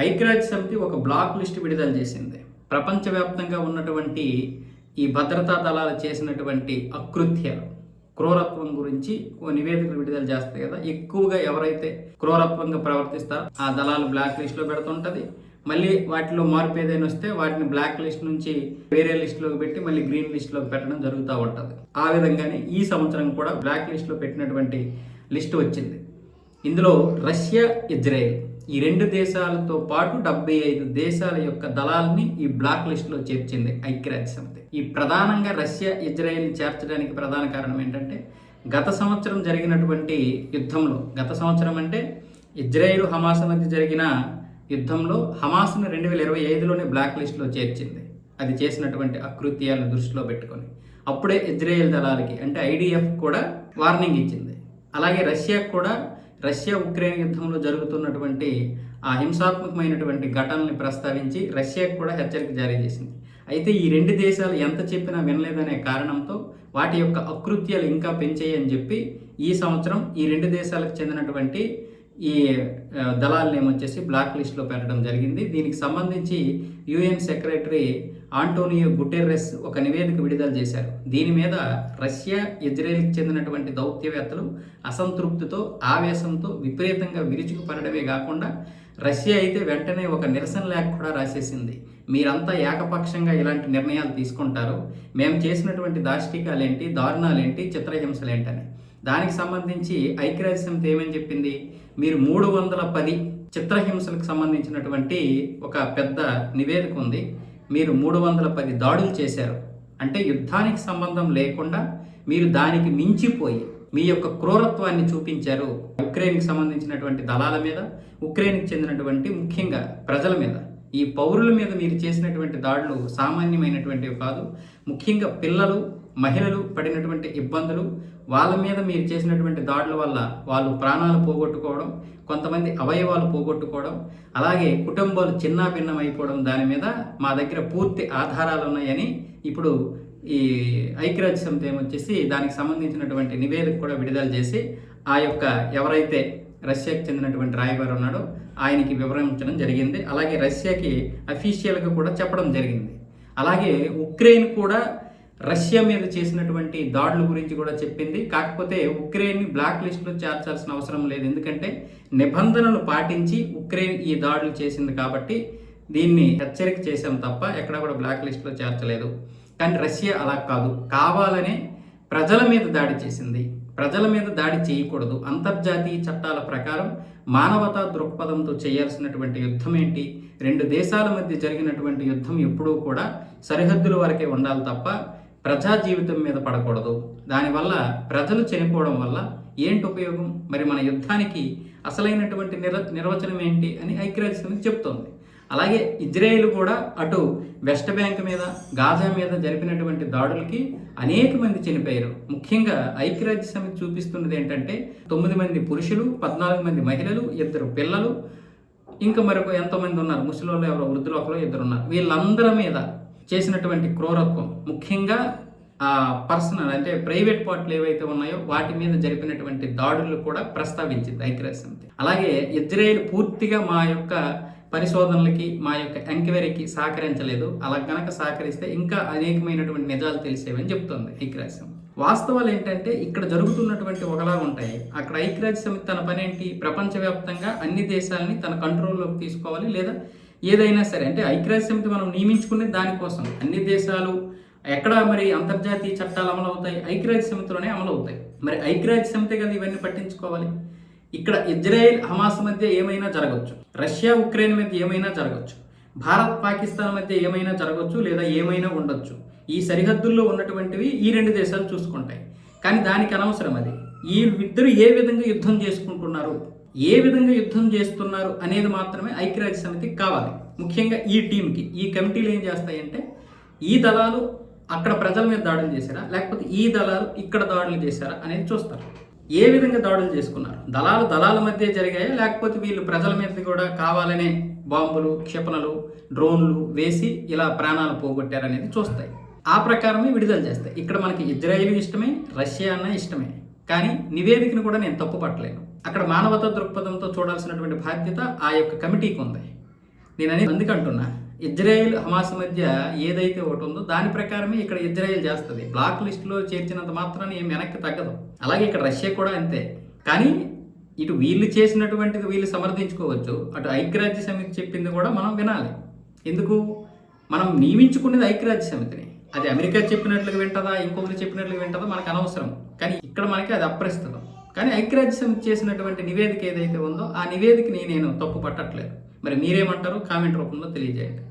ఐక్యరాజ్య సమితి ఒక బ్లాక్ లిస్ట్ విడుదల చేసింది. ప్రపంచవ్యాప్తంగా ఉన్నటువంటి ఈ భద్రతా దళాలు చేసినటువంటి అకృత్యాలు, క్రూరత్వం గురించి ఓ నివేదికలు విడుదల చేస్తాయి కదా. ఎక్కువగా ఎవరైతే క్రూరత్వంగా ప్రవర్తిస్తారో ఆ దళాలు బ్లాక్ లిస్ట్లో పెడుతుంటుంది. మళ్ళీ వాటిలో మార్పు ఏదైనా వస్తే వాటిని బ్లాక్ లిస్ట్ నుంచి వేరే లిస్టులోకి పెట్టి మళ్ళీ గ్రీన్ లిస్టులోకి పెట్టడం జరుగుతూ ఉంటుంది. ఆ విధంగానే ఈ సంవత్సరం కూడా బ్లాక్ లిస్ట్లో పెట్టినటువంటి లిస్టు వచ్చింది. ఇందులో రష్యా, ఇజ్రాయెల్ ఈ రెండు దేశాలతో పాటు 75 దేశాల యొక్క దళాలని ఈ బ్లాక్ లిస్టులో చేర్చింది ఐక్యరాజ్య సమితి. ఈ ప్రధానంగా రష్యా, ఇజ్రాయెల్ని చేర్చడానికి ప్రధాన కారణం ఏంటంటే గత సంవత్సరం జరిగినటువంటి యుద్ధంలో, గత సంవత్సరం అంటే ఇజ్రాయెల్ హమాస్ మధ్య జరిగిన యుద్ధంలో హమాస్ను 2025లోనే బ్లాక్ లిస్టులో చేర్చింది. అది చేసినటువంటి అకృత్యాలను దృష్టిలో పెట్టుకొని అప్పుడే ఇజ్రాయెల్ దళాలకి అంటే ఐడిఎఫ్ కూడా వార్నింగ్ ఇచ్చింది. అలాగే రష్యాకు కూడా రష్యా ఉక్రెయిన్ యుద్ధంలో జరుగుతున్నటువంటి ఆ హింసాత్మకమైనటువంటి ఘటనల్ని ప్రస్తావించి రష్యాకు కూడా హెచ్చరిక జారీ చేసింది. అయితే ఈ రెండు దేశాలు ఎంత చెప్పినా వినలేదనే కారణంతో వాటి యొక్క అకృత్యాలు ఇంకా పెంచాయని చెప్పి ఈ సంవత్సరం ఈ రెండు దేశాలకు చెందినటువంటి ఈ దళాలను ఏమొచ్చేసి బ్లాక్ లిస్ట్లో పెట్టడం జరిగింది. దీనికి సంబంధించి యుఎన్ సెక్రటరీ ఆంటోనియో గుటెర్రెస్ ఒక నివేదిక విడుదల చేశారు. దీని మీద రష్యా, ఇజ్రాయెల్కి చెందినటువంటి దౌత్యవేత్తలు అసంతృప్తితో, ఆవేశంతో విపరీతంగా విరుచుకుపడమే కాకుండా రష్యా అయితే వెంటనే ఒక నిరసన లేఖ కూడా రాసేసింది. మీరంతా ఏకపక్షంగా ఇలాంటి నిర్ణయాలు తీసుకుంటారు, మేము చేసినటువంటి దాష్టికాలేంటి, దారుణాలేంటి, చిత్రహింసలేంటని. దానికి సంబంధించి ఐక్యరాజ్య సమితి ఏమని చెప్పింది, మీరు 310 చిత్రహింసలకు సంబంధించినటువంటి ఒక పెద్ద నివేదిక ఉంది. మీరు 310 దాడులు చేశారు అంటే యుద్ధానికి సంబంధం లేకుండా మీరు దానికి మించిపోయి మీ యొక్క క్రూరత్వాన్ని చూపించారు. ఉక్రెయిన్కి సంబంధించినటువంటి దళాల మీద, ఉక్రెయిన్కి చెందినటువంటి ముఖ్యంగా ప్రజల మీద, ఈ పౌరుల మీద మీరు చేసినటువంటి దాడులు సామాన్యమైనటువంటివి కాదు. ముఖ్యంగా పిల్లలు, మహిళలు పడినటువంటి ఇబ్బందులు, వాళ్ళ మీద మీరు చేసినటువంటి దాడుల వల్ల వాళ్ళు ప్రాణాలు పోగొట్టుకోవడం, కొంతమంది అవయవాలు పోగొట్టుకోవడం, అలాగే కుటుంబాలు చిన్నాభిన్నం అయిపోవడం, దాని మీద మా దగ్గర పూర్తి ఆధారాలు ఉన్నాయని ఇప్పుడు ఈ ఐక్యరాజ్య సమితి ఏమొచ్చేసి దానికి సంబంధించినటువంటి నివేదిక కూడా విడుదల చేసి ఆ యొక్క ఎవరైతే రష్యాకి చెందినటువంటి రాయబారి ఉన్నాడో ఆయనకి వివరించడం జరిగింది. అలాగే రష్యాకి అఫీషియల్గా కూడా చెప్పడం జరిగింది. అలాగే ఉక్రెయిన్ కూడా రష్యా మీద చేసినటువంటి దాడుల గురించి కూడా చెప్పింది. కాకపోతే ఉక్రెయిన్ని బ్లాక్ లిస్టులో చేర్చాల్సిన అవసరం లేదు, ఎందుకంటే నిబంధనలు పాటించి ఉక్రెయిన్ ఈ దాడులు చేసింది కాబట్టి దీన్ని హెచ్చరిక చేశాం తప్ప ఎక్కడ కూడా బ్లాక్ లిస్టులో చేర్చలేదు. కానీ రష్యా అలా కాదు, కావాలనే ప్రజల మీద దాడి చేసింది. ప్రజల మీద దాడి చేయకూడదు. అంతర్జాతీయ చట్టాల ప్రకారం మానవతా దృక్పథంతో చేయాల్సినటువంటి యుద్ధం ఏంటి? రెండు దేశాల మధ్య జరిగినటువంటి యుద్ధం ఎప్పుడూ కూడా సరిహద్దుల వరకే ఉండాలి తప్ప ప్రజా జీవితం మీద పడకూడదు. దానివల్ల ప్రజలు చనిపోవడం వల్ల ఏంటి ఉపయోగం? మరి మన యుద్ధానికి అసలైనటువంటి నిర్వచనం ఏంటి అని ఐక్యరాజ్య సమితి చెప్తోంది. అలాగే ఇజ్రాయెల్ కూడా అటు వెస్ట్ బ్యాంక్ మీద, గాజా మీద జరిపినటువంటి దాడులకి అనేక మంది చనిపోయారు. ముఖ్యంగా ఐక్యరాజ్య సమితి చూపిస్తున్నది ఏంటంటే 9 మంది పురుషులు, 14 మంది మహిళలు, 2 పిల్లలు, ఇంకా మరొక ఎంతోమంది ఉన్నారు, ముసలిళ్ళు ఎవరో, వృద్ధులు ఒకరు 2 ఉన్నారు. వీళ్ళందరి మీద చేసినటువంటి క్రూరత్వం, ముఖ్యంగా ఆ పర్సనల్ అంటే ప్రైవేట్ పార్టీలు ఏవైతే ఉన్నాయో వాటి మీద జరిపినటువంటి దాడులు కూడా ప్రస్తావించింది ఐక్యరాజ్య సమితి. అలాగే ఇజ్రాయెల్ పూర్తిగా మా యొక్క పరిశోధనలకి, మా యొక్క ఎంక్వైరీకి సహకరించలేదు. అలా కనుక సహకరిస్తే ఇంకా అనేకమైనటువంటి నిజాలు తెలిసేవని చెప్తుంది ఐక్యరాజ్య సమితి. వాస్తవాలు ఏంటంటే ఇక్కడ జరుగుతున్నటువంటి ఒకలా ఉంటాయి. అక్కడ ఐక్యరాజ్య సమితి తన పని ఏంటి? ప్రపంచవ్యాప్తంగా అన్ని దేశాలని తన కంట్రోల్లోకి తీసుకోవాలి, లేదా ఏదైనా సరే అంటే ఐక్యరాజ్య సమితి మనం నియమించుకునే దానికోసం. అన్ని దేశాలు ఎక్కడ మరి అంతర్జాతీయ చట్టాలు అమలు అవుతాయి? ఐక్యరాజ్య సమితిలోనే అమలు అవుతాయి. మరి ఐక్యరాజ్య సమితి కదా ఇవన్నీ పట్టించుకోవాలి. ఇక్కడ ఇజ్రాయెల్ హమాస్ మధ్య ఏమైనా జరగవచ్చు, రష్యా ఉక్రెయిన్ మధ్య ఏమైనా జరగవచ్చు, భారత్ పాకిస్తాన్ మధ్య ఏమైనా జరగవచ్చు, లేదా ఏమైనా ఉండొచ్చు. ఈ సరిహద్దుల్లో ఉన్నటువంటివి ఈ రెండు దేశాలు చూసుకుంటాయి. కానీ దానికి అనవసరం. అది ఈ ఇద్దరు ఏ విధంగా యుద్ధం చేసుకుంటున్నారు, ఏ విధంగా యుద్ధం చేస్తున్నారు అనేది మాత్రమే ఐక్యరాజ్య సమితికి కావాలి. ముఖ్యంగా ఈ టీంకి, ఈ కమిటీలు ఏం చేస్తాయంటే ఈ దళాలు అక్కడ ప్రజల మీద దాడులు చేశారా, లేకపోతే ఈ దళాలు ఇక్కడ దాడులు చేశారా అనేది చూస్తారు. ఏ విధంగా దాడులు చేసుకున్నారు, దళాల మధ్య జరిగాయా, లేకపోతే వీళ్ళు ప్రజల మీద కూడా కావాలనే బాంబులు, క్షిపణులు, డ్రోన్లు వేసి ఇలా ప్రాణాలు పోగొట్టారనేది చూస్తాయి. ఆ ప్రకారమే విడుదల చేస్తాయి. ఇక్కడ మనకి ఇజ్రాయెల్ ఇష్టమే, రష్యా అన్న ఇష్టమే. కానీ నివేదికను కూడా నేను తప్పు పట్టలేను. అక్కడ మానవతా దృక్పథంతో చూడాల్సినటువంటి బాధ్యత ఆ యొక్క కమిటీకి ఉంది. నేను అనేది అందుకంటున్నా, ఇజ్రాయెల్ హమాస్ మధ్య ఏదైతే ఒకటి ఉందో దాని ప్రకారమే ఇక్కడ ఇజ్రాయెల్ చేస్తుంది. బ్లాక్ లిస్టులో చేర్చినంత మాత్రాన్ని ఏం వెనక్కి తగ్గదు. అలాగే ఇక్కడ రష్యా కూడా అంతే. కానీ ఇటు వీళ్ళు చేసినటువంటిది వీళ్ళు సమర్థించుకోవచ్చు, అటు ఐక్యరాజ్య సమితి చెప్పింది కూడా మనం వినాలి. ఎందుకు? మనం నియమించుకునేది ఐక్యరాజ్య సమితిని. అది అమెరికా చెప్పినట్లుగా వింటదా, ఇంకొకరు చెప్పినట్లుగా వింటదా మనకు అనవసరం. కానీ ఇక్కడ మనకి అది అప్రస్తుతం. కానీ ఐక్యరాజ్య సమితి చేసినటువంటి నివేదిక ఏదైతే ఉందో ఆ నివేదికని నేను తప్పు పట్టట్లేదు. మరి మీరేమంటారు? కామెంట్ రూపంలో తెలియజేయండి.